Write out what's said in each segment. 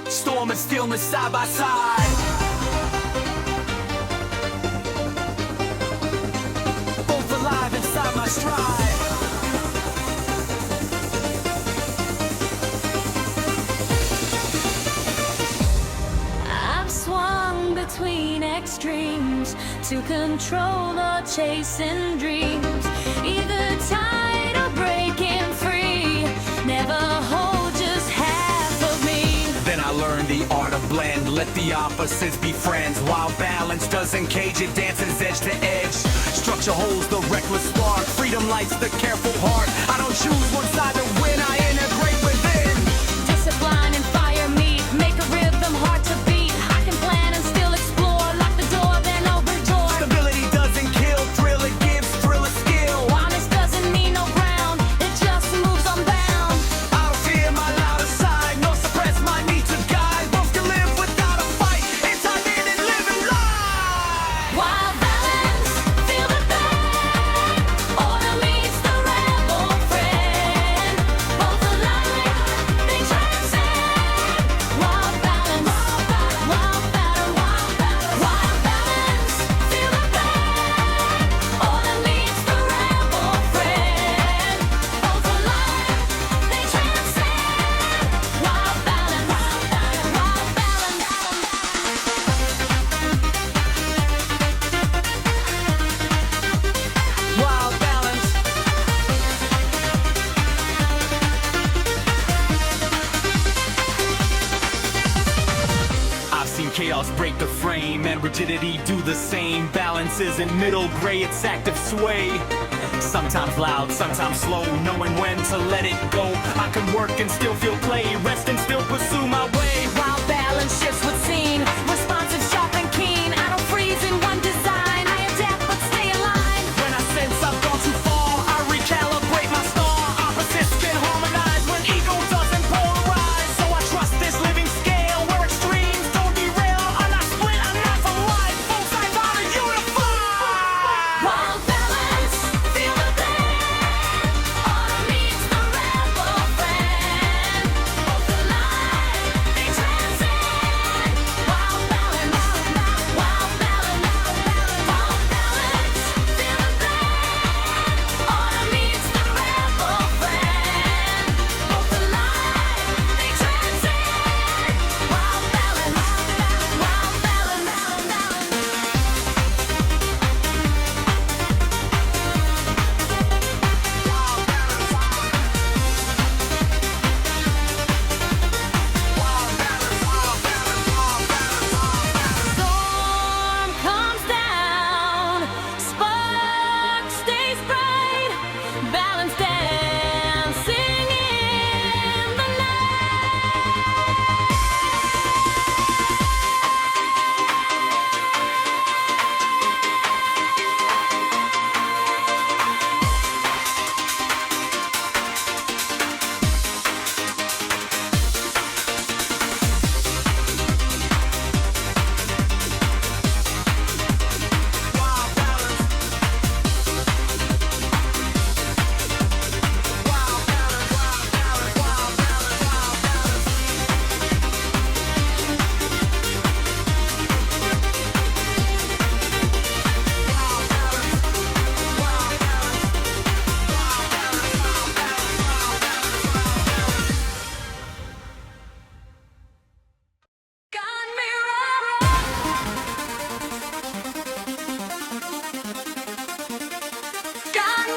Storm and stillness side by side. Both alive inside my stride. I've swung between extremes to control or chasing dreams. Either tied or breaking free. Never hold just half of me. Then I learned the art of blend. Let the opposites be friends. While balance doesn't cage, it dances edge to edge. Structure holds the reckless spark. Freedom lights the careful heart. I don't choose one side to win, I integrate within. Discipline and fire meet. Make a rhythm hard to beat. I can plan and still explore. Lock the door, then open door. Stability doesn't kill, thrill it gives, thrill a skill. Honest doesn't need no ground. It just moves unbound. I don't fear my louder side, nor suppress my need to guide. Both can live without a fight. It's time in and living life. Wild balance, feel the bang. Order meets the rebel friend. Both alive, they transcend. Wild balance, wild balance, wild balance, wild balance, wild balance. Feel the bang. Order meets the rebel friend. Both alive, they transcend. Wild balance, wild balance, wild balance. Wild balance. I've seen chaos break the frame and rigidity do the same. Balance isn't middle gray, it's active sway. Sometimes loud, sometimes slow, knowing when to let it go. I can work and still feel play, rest and still pursue my way. Wild balance shifts with scene. Responsive, sharp and keen. I don't freeze in one design. I adapt but stay aligned. When I sense I've gone too far, I recalibrate my star. Opposites can harmonize when ego doesn't polarize. So I trust this living scale where extremes don't derail. I'm not split, I'm not for life. Both sides are to unify. Wild balance, feel the bang. Order meets the rebel friend. Both alive, they transcend. Wild balance, wild balance, wild balance. Feel the bang. Order meets the rebel friend. Both alive, they transcend. Wild balance, wild balance, wild balance. Storm comes down, spark stays bright, balance dancing in the Got me Got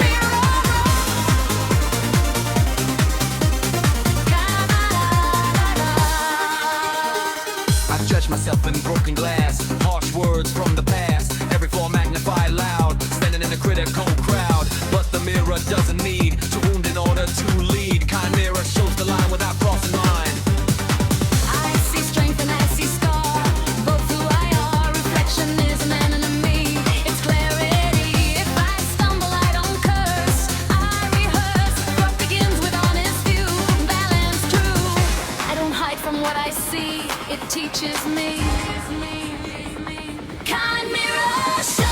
me I've judged myself in broken glass, harsh words from the past. Every flaw magnified loud, standing in a critical crowd. But the mirror doesn't need to wound in order to lead. Chimera shows the line without crossing line. I see strength and I see scar. Both who I are, reflection is an enemy. It's clarity. If I stumble, I don't curse. I rehearse. What begins with honest view, balance true. I don't hide from what I see. it teaches me. Kind mirror, show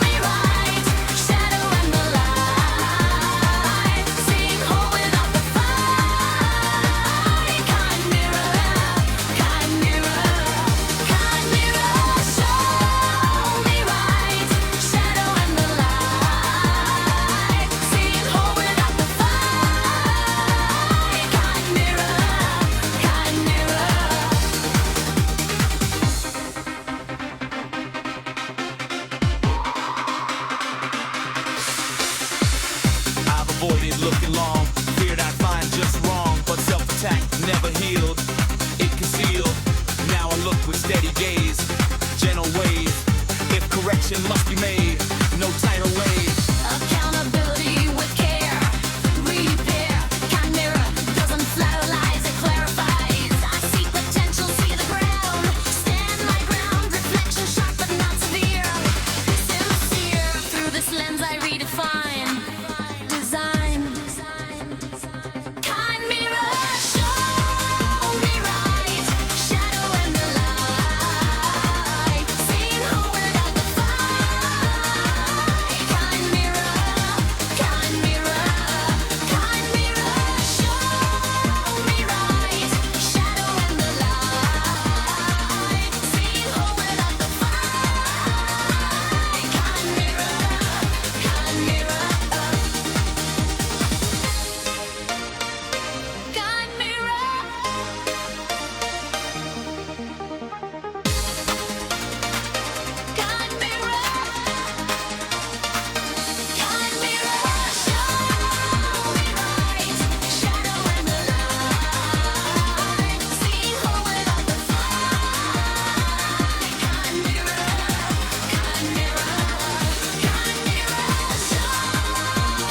me right, shadow and the light, seeing whole without the fight. Kind mirror, show me right, shadow and the light, seeing whole without the fight. Kind mirror. I've avoided looking long, feared I'd find just wrong, but self-attack never healed, it concealed. Now I look with steady gaze, gentle ways. If correction must be made, no tighter ways. Accountability with care, repair. Kind mirror doesn't flatter lies, it clarifies. I see potential, see the ground, stand my ground. Reflection sharp but not severe, sincere. Through this lens I redefine design. Kind mirror, show me right, shadow and the light, seeing whole without the fight. Kind mirror, show me right, shadow and the light, seeing whole without the fight. Kind mirror. Kind mirror. Kind mirror. Kind mirror, show me right, shadow and the light, seeing whole without the fight. Kind mirror, show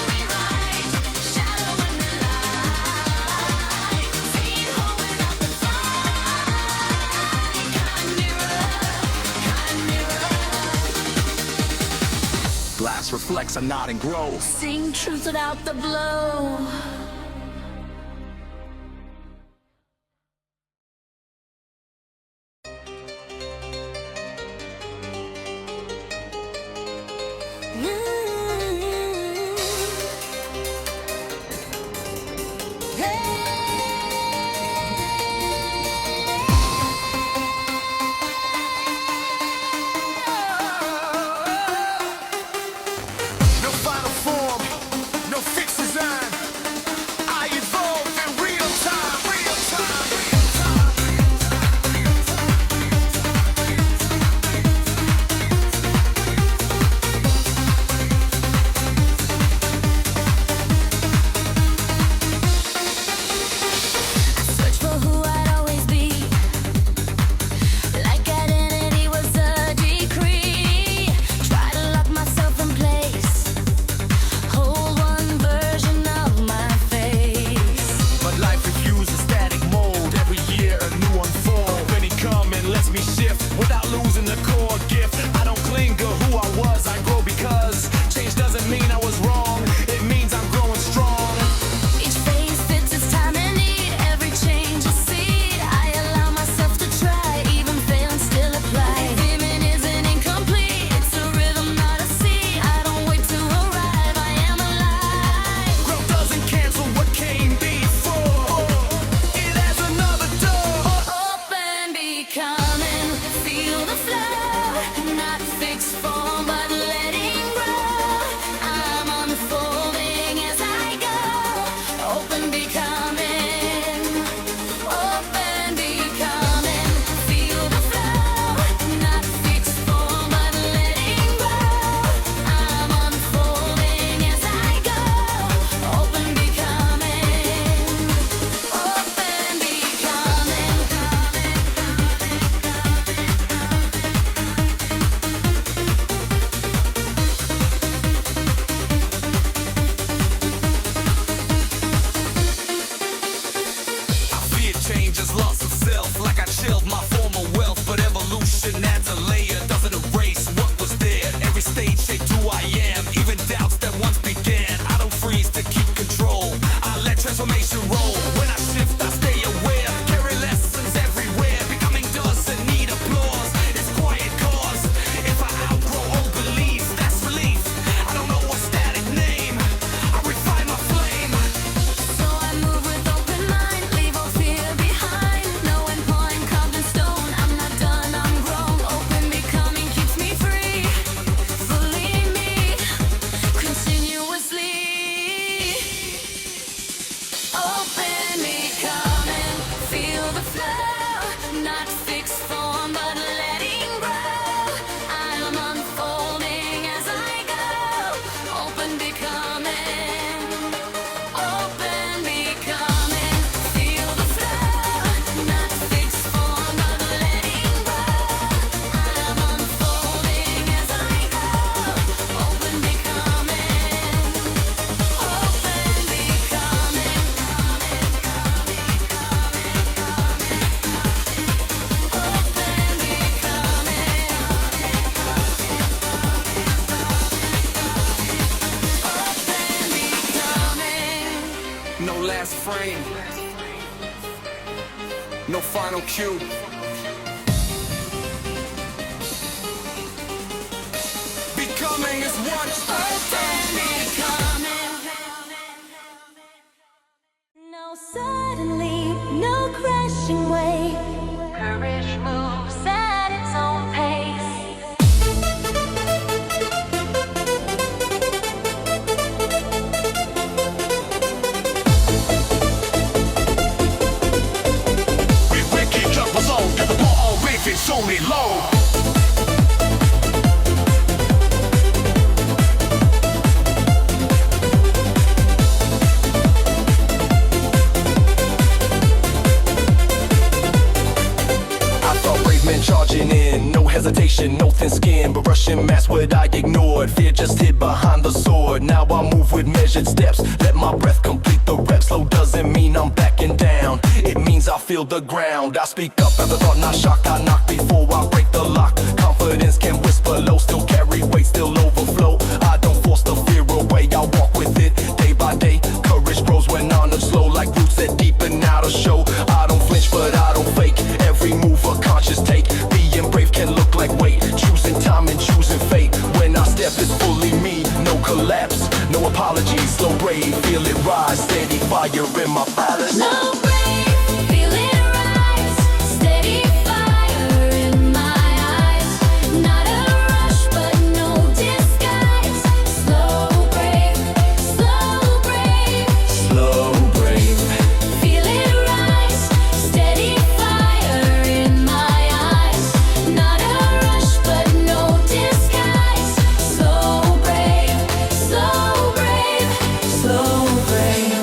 me right, shadow and the light, seeing whole without the fight. Kind mirror. Glass reflects a nodding growth. Seeing truth without the blow. No final form, no fixed design. I evolve in real time, real time, real time. Search for who I'd always be, like identity was a decree. Try to lock myself in place, hold one version of my face. But life refuses static mold. Every year a new one form. When he come and lets me shift without losing the core gift. I don't cling to who I was, I grow because change doesn't mean I was wrong. It means I'm growing strong. Each phase fits its time and need. Every change a seed. I allow myself to try, even fail and still apply. Living isn't incomplete. It's a rhythm, not a seed. I don't wait to arrive. I am alive. Growth doesn't cancel what came before. It has another door. Open, becoming, feel the flow. Not fixed form, but letting grow. I'm unfolding as I go. Open, becoming, feel the flow. Not fixed form, but letting grow. I'm unfolding as I go. Open, becoming, I fear change has lost itself. Like I chilled my former wealth. But evolution adds a layer, doesn't erase what was there. Every stage shaped who I am. Even doubts that once began. I don't freeze to keep control. I let transformation roll. When I shift, I stay aware. Carry lessons everywhere. Open, becoming, feel the flow, not fixed form but letting grow. I'm unfolding as I go. Open, becoming, feel the flow, not fixed form but letting grow. I'm unfolding as I go. Open, becoming, No last frame, no final cue. Becoming is one. no suddenly, no crashing way. Courage moves at its own pace. We wicked drop us on, get the ball on wave, it's only low. Charging in, no hesitation, no thin skin, but rushing mass what I ignored. Fear just hid behind the sword. Now I move with measured steps. Let my breath complete the rep. Slow doesn't mean I'm backing down. It means I feel the ground. I speak up as a thought, not shock. I knock before I break the lock. Confidence can whisper low, still carry weight, still overflow. I don't force the fear away. I walk with it day by day. Courage grows when on and slow, like roots that deepen out a show. I don't flinch, but I don't fake. Every move a conscious take. Being brave can look like weight. Choosing time and choosing fate. When I step, it's fully me. No collapse, no apologies. Slow brave, feel it rise. Steady fire in my palace. No brave, feel it rise. Steady fire in my eyes. Not a rush, but no disguise. Slow brave, slow brave. Slow brave. Feel it rise. Steady fire in my eyes. Not a rush, but no disguise. Slow brave, slow brave, slow brave.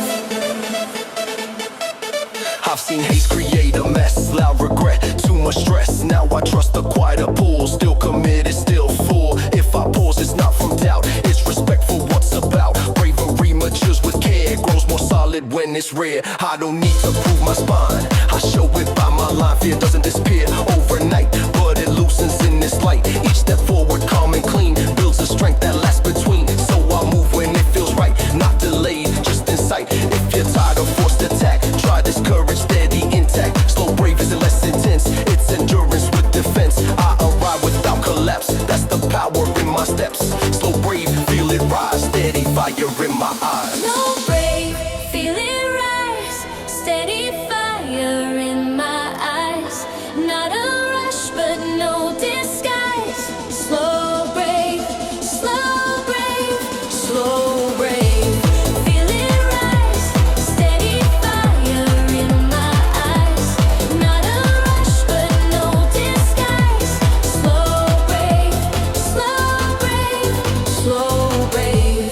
I've seen haste create a mess, loud regret, too much stress. Now I trust the quieter pool, still committed, still full. If I pause, it's not from doubt, it's respect for what's about. Bravery matures with care, grows more solid when it's rare. I don't need to prove my spine, I show it by my line. Fear doesn't disappear overnight, but it loosens in this light. Each step forward, calm and clean, builds a strength that lasts between. So I move when it feels right, not delayed, just in sight. If you're tired of forced attack, try this courage, steady intact. Slow brave isn't less intense, it's endurance with defense. I arrive without collapse, that's the power in my steps. Slow brave, feel it rise, steady fire in my eyes. No brave, feel it rise. Steady fire in my eyes. Not a rush, but no disguise. Slow brave, slow brave, slow brave. Feel it rise. Steady fire in my eyes. Not a rush, but no disguise. Slow brave, slow brave, slow brave.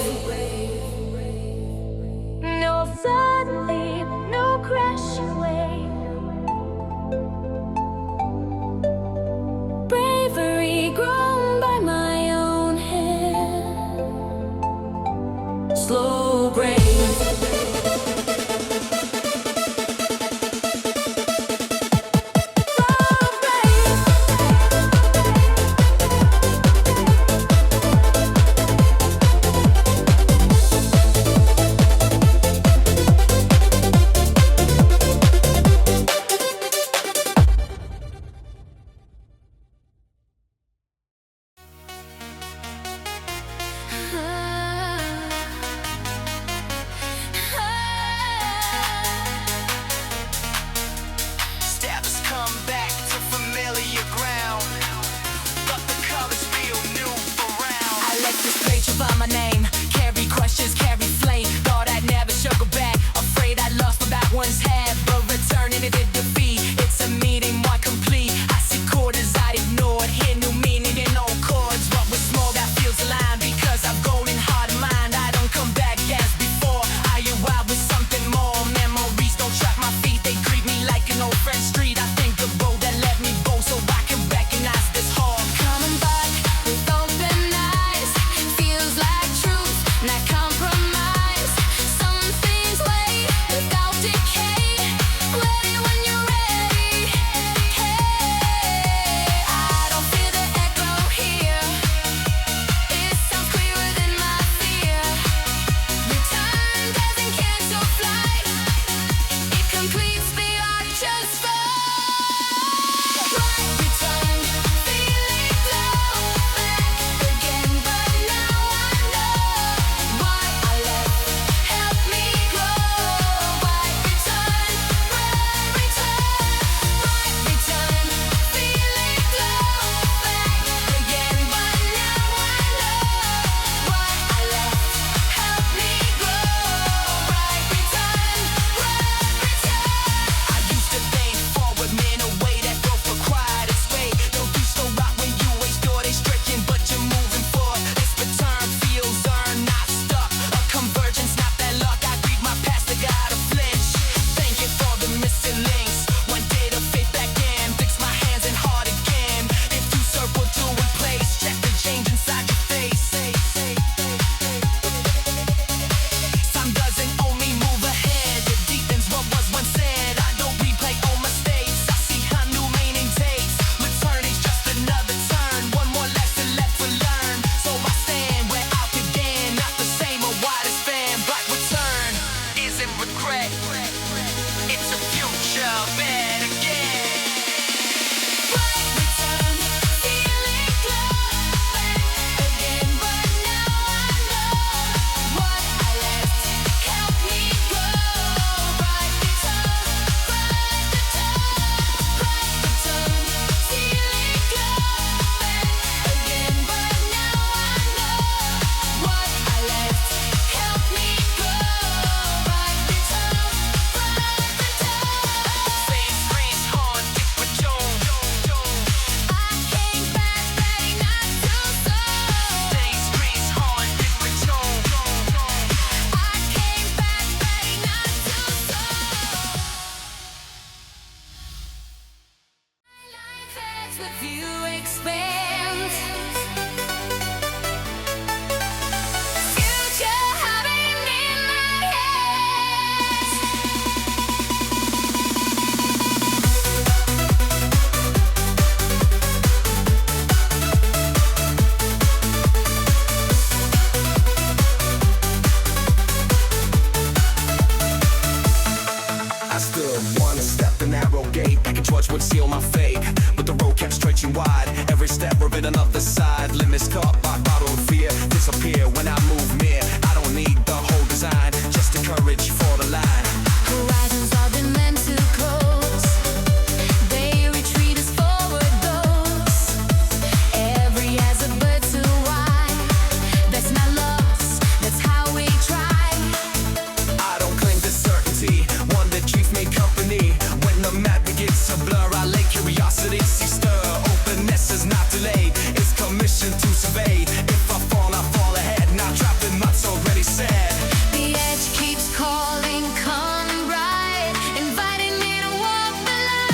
It's a future bad again. Bright return, feeling glowing again, but now I know what I left helped me grow. Bright return, feeling glowing again, but now I know what I left helped me grow. Bright return, Face screens haunted with Joan. I came back ready not to soul. Face screens haunted with Joan. I came back ready not to soul. My life as the view expands. Future happening in my hands. I stood one step, the narrow gate, like a torch would seal my fate. But the road kept stretching wide, every step revealed another side. Limits cut by bottled fear, disappear when I move near. I don't need the whole design, just the courage for the line. Horizons all been meant to close. They retreat as forward goes. Every as a bird to wide. That's not lost, that's how we try. I don't claim the certainty, one that keeps me company. When the map begins to blur, I lay curiosity, see stir. Openness is not delayed, it's commissioned to survey. If I fall ahead, not trapped in knots already said. The edge keeps calling, come right, inviting me to walk the line.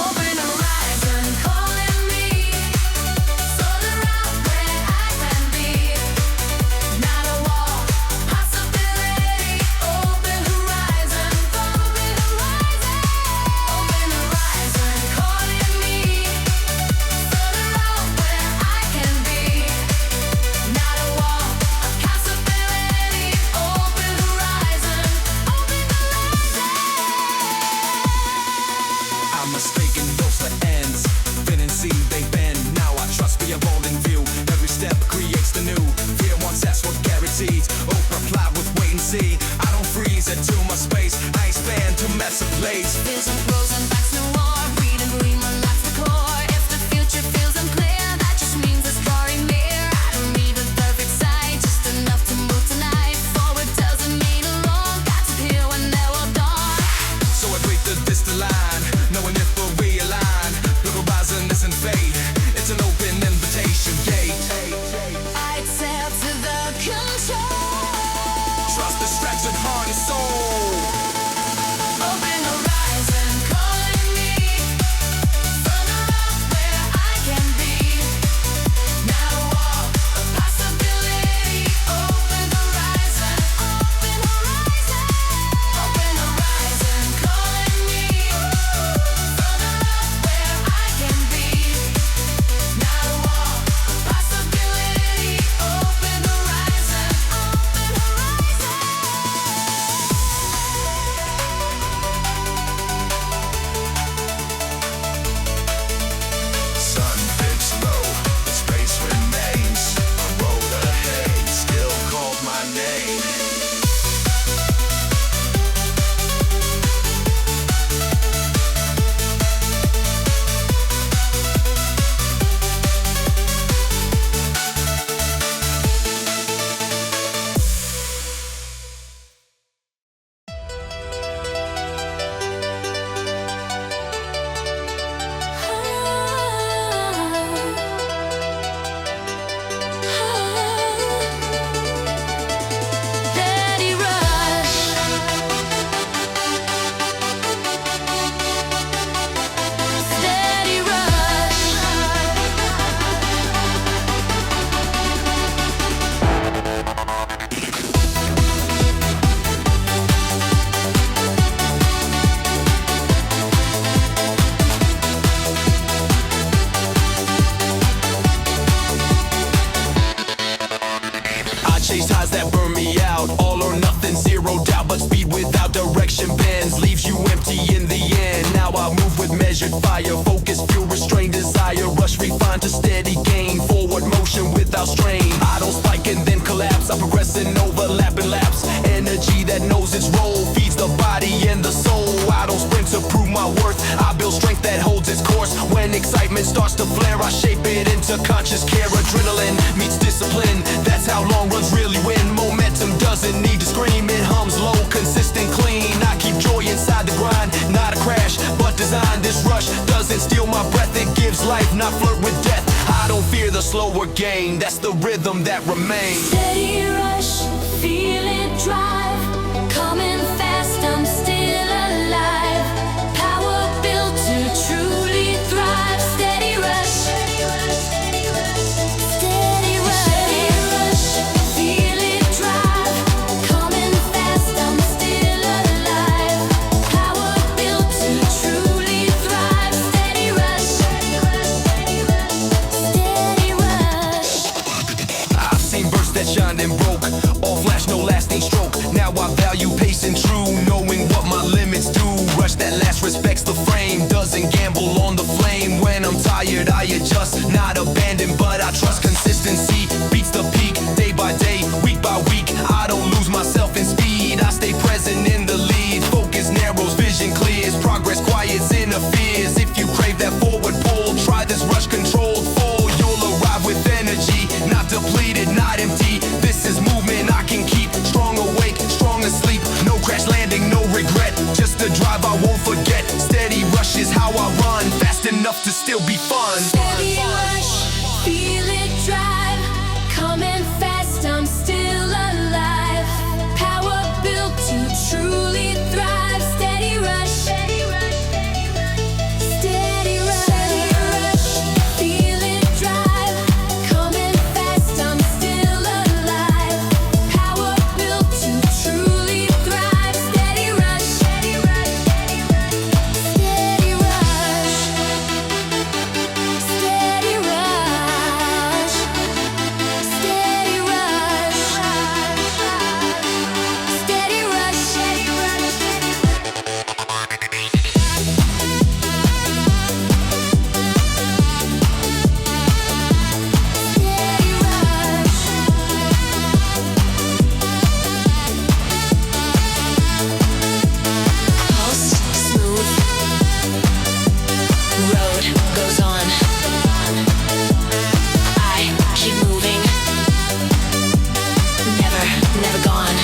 Open horizon, calling me, solar out where I can be. Not a wall, possibility. Open horizon, open horizon. Open horizon, calling me, solar out where I can be. Not a wall, a possibility. Open horizon, open horizon. I'm mistaken those for ends. Didn't see they bend. Now I trust the evolving view. Every step creates the new. Fear wants that's what guarantees. Overfly with wait and see. I don't freeze at too much space. I expand to massive place. Vision grows and backs no more. Read and dream unlocks the core. If the future feels unclear, that just means it's drawing near. I don't need a perfect sight, just enough to move tonight. Forward doesn't mean alone. Got to hear when there will dawn. So I break the distant line, knowing if we'll realign. The horizon isn't fate. It's an open invitation gate. I exhale to the control. Trust distraction, heart and soul. Open horizon, calling me, further up where I can be. Not a wall, a possibility. Open horizon, open horizon. Open horizon, calling me, further up where I can be. Not a wall, a possibility. Open horizon, open horizon. passion, fire, focus, fuel, restrained desire, rush, refine to steady gain, forward motion without strain. I don't spike and then collapse, I progress and overlap and lapse. Energy that knows its role, feeds the body and the soul. I don't sprint to prove my worth, I build strength that holds its course. When excitement starts to flare, I shape it into conscious care. Adrenaline meets discipline, that's how long runs really win. Momentum doesn't need to scream, it hums low, consistent, clean. I keep joy inside the grind, not a crash, but design. This rush doesn't steal my breath, it gives life, not flirt with death. I don't fear the slower gain, that's the rhythm that remains. Steady rush, feel it drive, coming fast, I'm still alive. Power built to truly thrive. Steady rush, steady rush, steady rush, feel it drive, coming fast, I'm still alive. Power built to truly thrive. Steady rush, steady rush. I've seen bursts that shined and broke, all flash, no lasting stroke. Now I value pace and true, knowing what my limits do. Rush that last respects the frame, doesn't gamble on the flame. When I'm tired, I adjust, not abandon, but I trust. Consistency beats the peak, day by day, week by week. I don't lose myself in speed, I stay present in the lead. Focus narrows, vision clears, progress quiets inner fears. If you crave that forward pull, try this rush controlled full. You'll arrive with energy, not depleted, not empty. This is movement I can keep, strong awake, strong asleep. No crash landing, no regret, just a drive I won't forget. Steady rush is how I run, fast enough to still be fun. Steady rush, feel it drive, coming fast, I'm still alive. Power built to truly thrive. Steady rush, steady rush, steady rush, feel it drive, coming fast, I'm still alive. Power built to truly thrive. Steady rush, steady rush, steady rush, steady rush, steady rush, steady rush, steady rush, steady Pulse smooth, road goes on. I keep moving, never gone.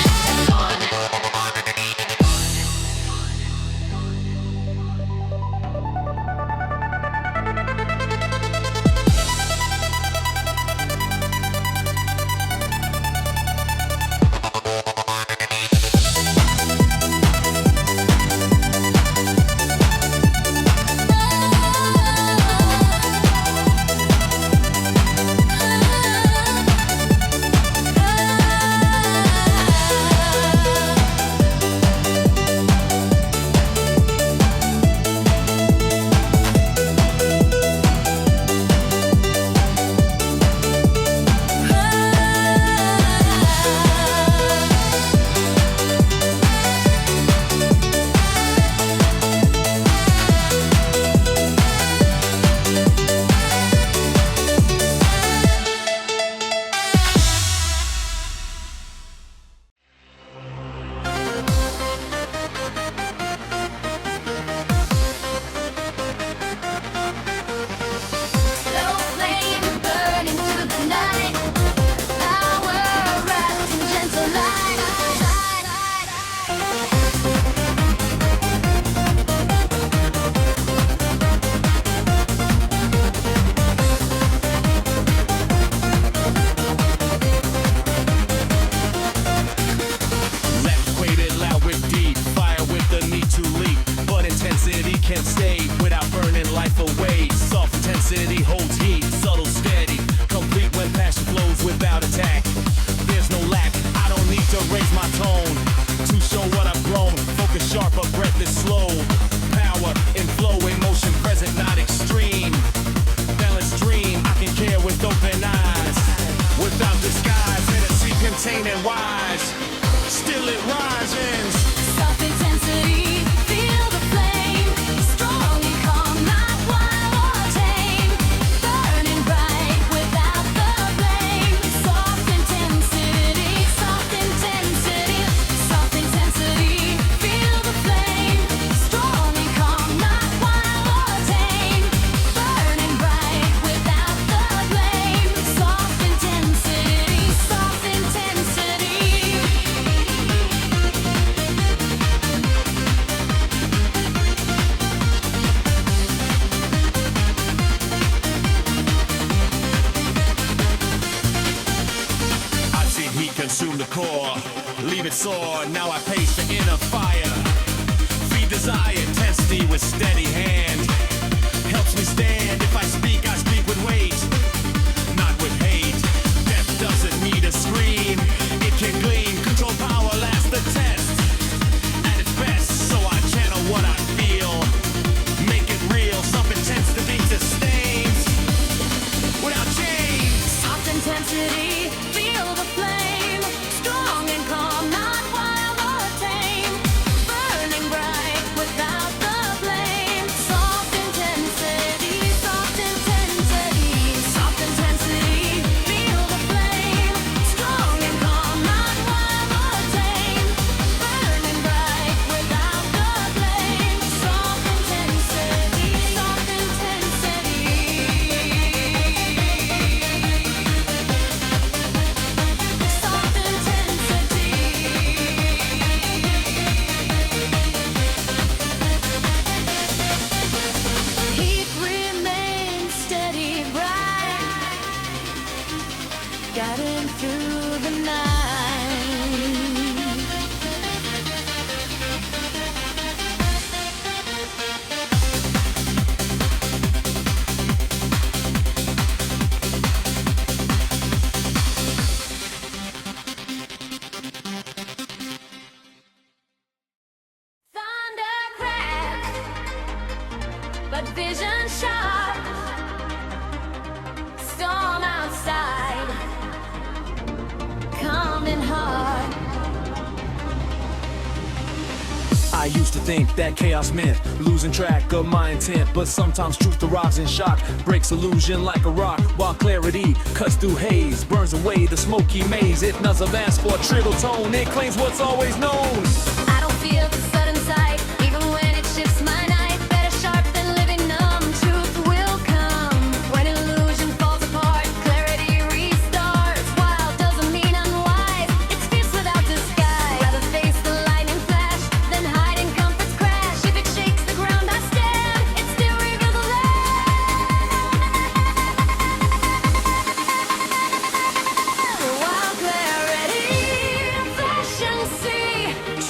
Slow flame burning through the night. Power wrapped in gentle light. Left weighted loud with deep fire with the need to leap, but intensity can't stay without burning life away. Soft intensity holds heat, subtle, steady, complete when passion flows without attack. There's no lack, I don't need to raise my tone to show what I've grown. Focus sharp, but breath is slow. Power in flow, emotion present, not extreme. Balanced dream, I can care with open eyes, without disguise. Energy contained and wise, still it rises. Soft intensity, feel the flame. Strong and calm, not pure, now I pace the inner fire. Feed desire, test thee with steady hand. Helps me stand, if I speak with weight, not with hate. Death doesn't need a scream, it can gleam. Control power lasts the test, at its best. So I channel what I feel, make it real. Something tends to be sustained without change. Soft intensity, feel the flame. Strong and calm, not wild or tame. Burning bright without the blame. Soft intensity, soft intensity. Soft intensity, feel the flame. Strong and calm, not wild or tame. Burning bright without the blame. Soft intensity, soft intensity. Soft intensity. Heat remains steady, bright, guiding through the night. Thunder crack, but vision sharp. Storm outside, coming hard. I used to think that chaos meant losing track of my intent, but sometimes truth arrives in shock, breaks illusion like a rock, while clarity cuts through haze, burns away the smoky maze. It does advance for a trivial tone, it claims what's always known. I don't feel the sudden sight, even when it shifts my night. Better sharp than living numb. Truth will come when illusion falls apart. Clarity restarts. Wild doesn't mean unwise. It's fierce without disguise. Rather face the lightning flash than hide in comfort's crash. If it shakes the ground I stand, it still reveals the land. Wild clarity, flash and see.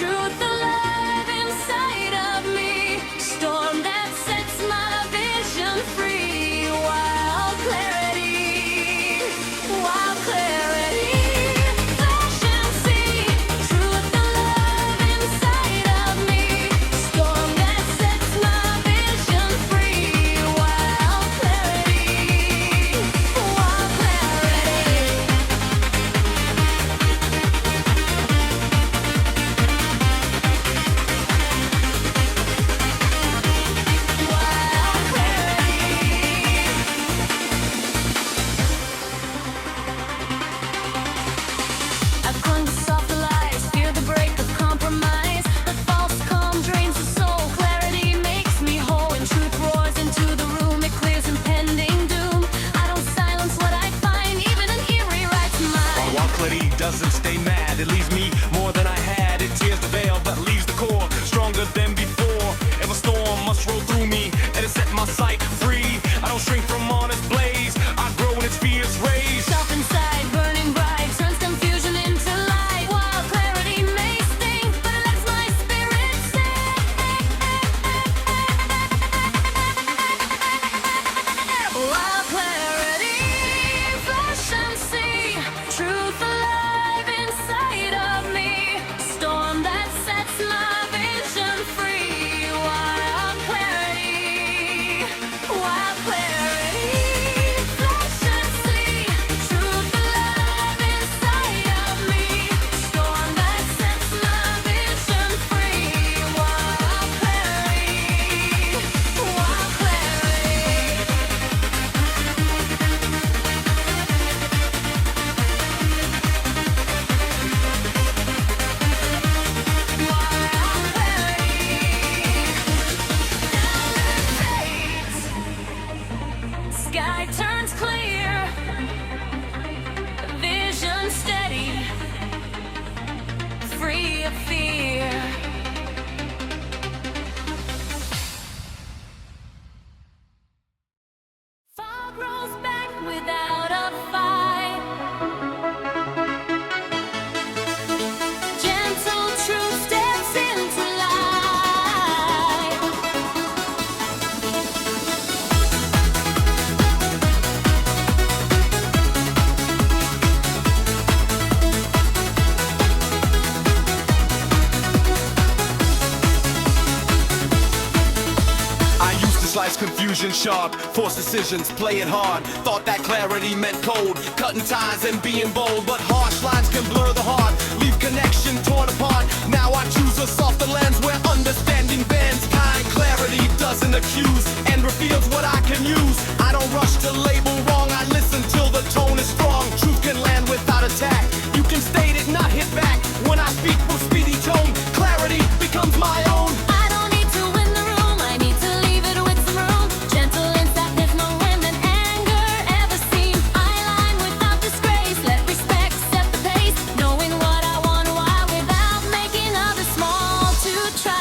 Analyze confusion sharp, force decisions, play it hard. Thought that clarity meant cold, cutting ties and being bold. But harsh lines can blur the heart, leave connection torn apart. Now I choose a softer lens where understanding bends. Kind clarity doesn't accuse and reveals what I can use. I don't rush to label wrong, I listen till the tone is strong. Truth can land without attack, you can state it, not hit back. When I speak with speedy tone, clarity becomes my own. I don't need to win the room, I need to leave it with some room. Gentle and soft, there's no wind and anger ever seen. I line without disgrace, let respect set the pace. Knowing what I want, why, without making others small to try.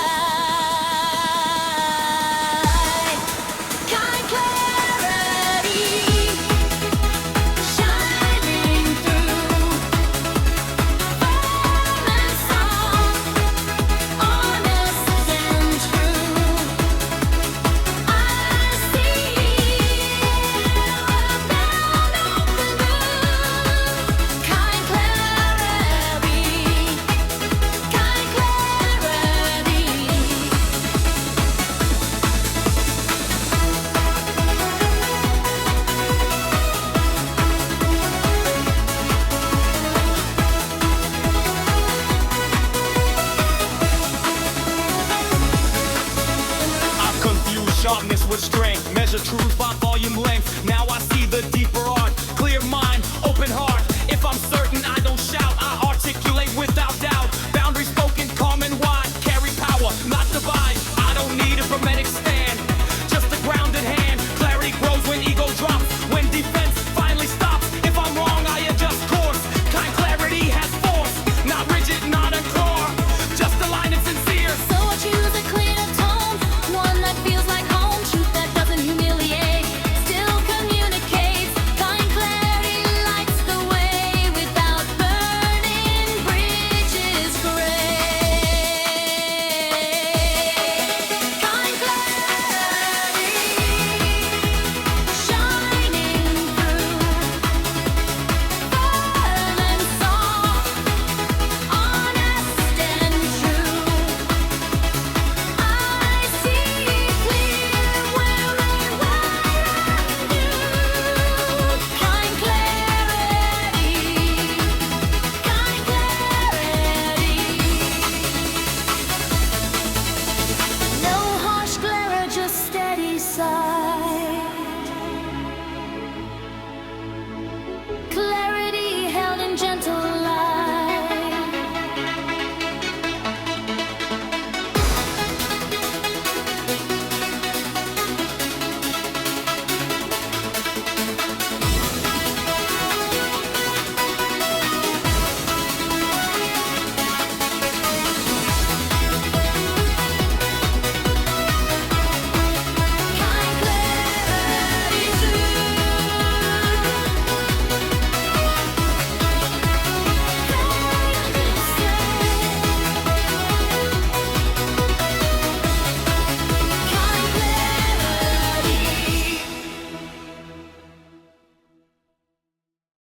Kind clarity, shining through. Firm and soft, honest and true. I see without open view. Kind clarity, kind clarity. I confuse sharpness with strength, measure truth by volume length.